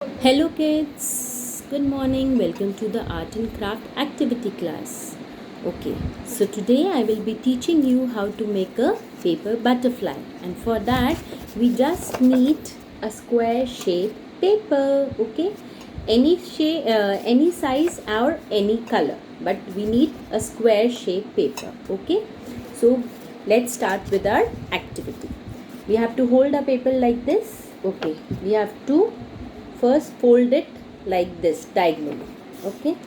Hello kids, good morning. Welcome to the art and craft activity class. Okay, so today I will be teaching you how to make a paper butterfly, and for that we just need a square shape paper. Okay, any shape, any size or any color, but we need a square shape paper. Okay, so let's start with our activity. We have to hold a paper like this. Okay, we have to first fold it like this diagonally. Okay,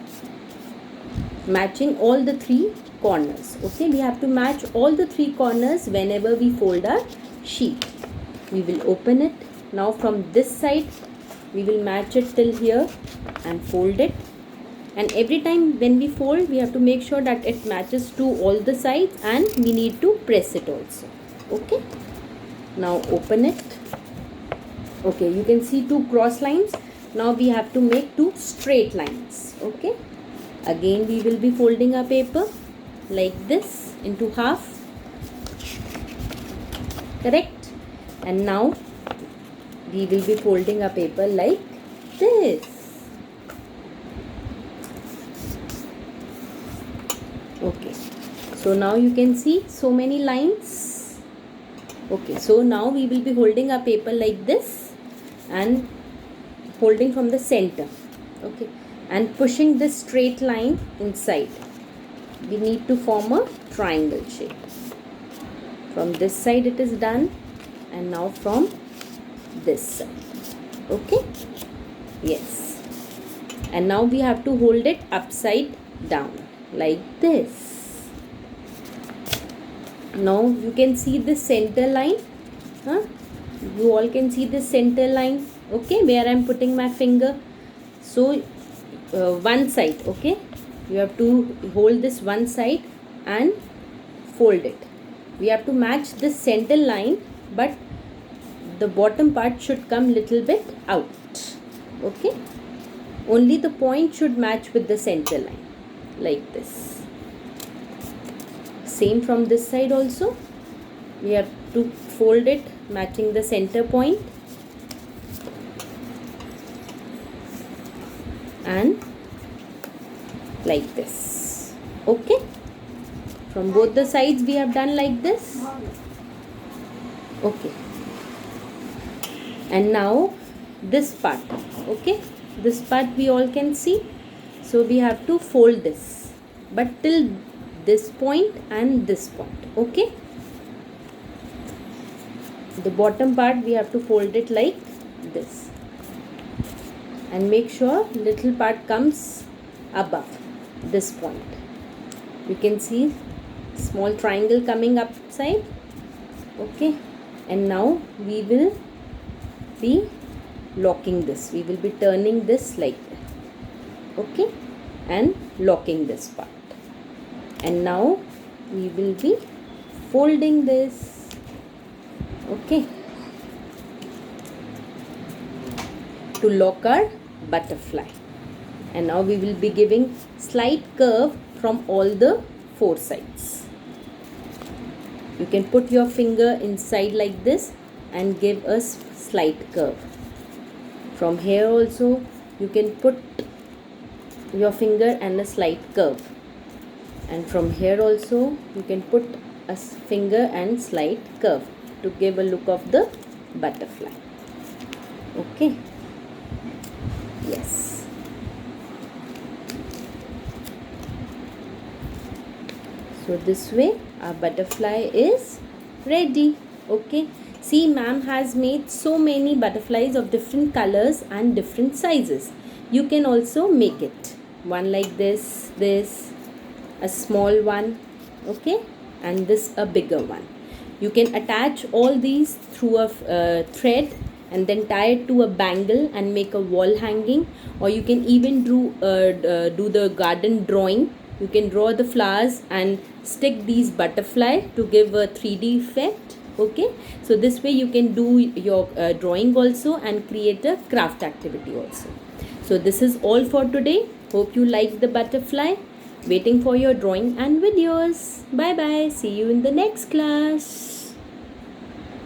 matching all the three corners. Okay, we have to match all the three corners whenever we fold our sheet. We will open it. Now from this side we will match it till here and fold it, and every time when we fold we have to make sure that it matches to all the sides, and we need to press it also. Okay, now open it. Okay, you can see two cross lines. Now we have to make two straight lines. Okay, again we will be folding our paper like this into half, correct? And now we will be folding our paper like this. Okay, so now you can see so many lines. Okay, so now we will be holding our paper like this and holding from the center. Okay, and pushing this straight line inside. We need to form a triangle shape. From this side it is done, and now from this side. Okay, yes, and now we have to hold it upside down like this. Now you can see the center line. You all can see the center line. Okay, where I am putting my finger. So one side. Okay, you have to hold this one side and fold it. We have to match this center line, but the bottom part should come little bit out. Okay, only the point should match with the center line like this. Same from this side also. We have to fold it matching the center point, and like this. Okay, from both the sides we have done like this. Okay, and now this part. Okay, this part we all can see. So we have to fold this, but till this point and this point. Okay, the bottom part we have to fold it like this, and make sure little part comes above this point. You can see small triangle coming upside. Okay, and now we will be locking this. We will be turning this like that. Okay, and locking this part, and now we will be folding this. Okay, to lock our butterfly, and now we will be giving slight curve from all the four sides. You can put your finger inside like this and give a slight curve. From here also you can put your finger and a slight curve, and from here also you can put a finger and slight curve to give a look of the butterfly. Okay, yes. So this way our butterfly is ready. Okay, see, ma'am has made so many butterflies of different colors and different sizes. You can also make it one like this, a small one, okay, and this a bigger one. You can attach all these through a thread and then tie it to a bangle and make a wall hanging, or you can even do the garden drawing. You can draw the flowers and stick these butterfly to give a 3D effect. Okay, so this way you can do your drawing also and create a craft activity also. So this is all for today. Hope you like the butterfly. Waiting for your drawing and videos. Bye bye. See you in the next class.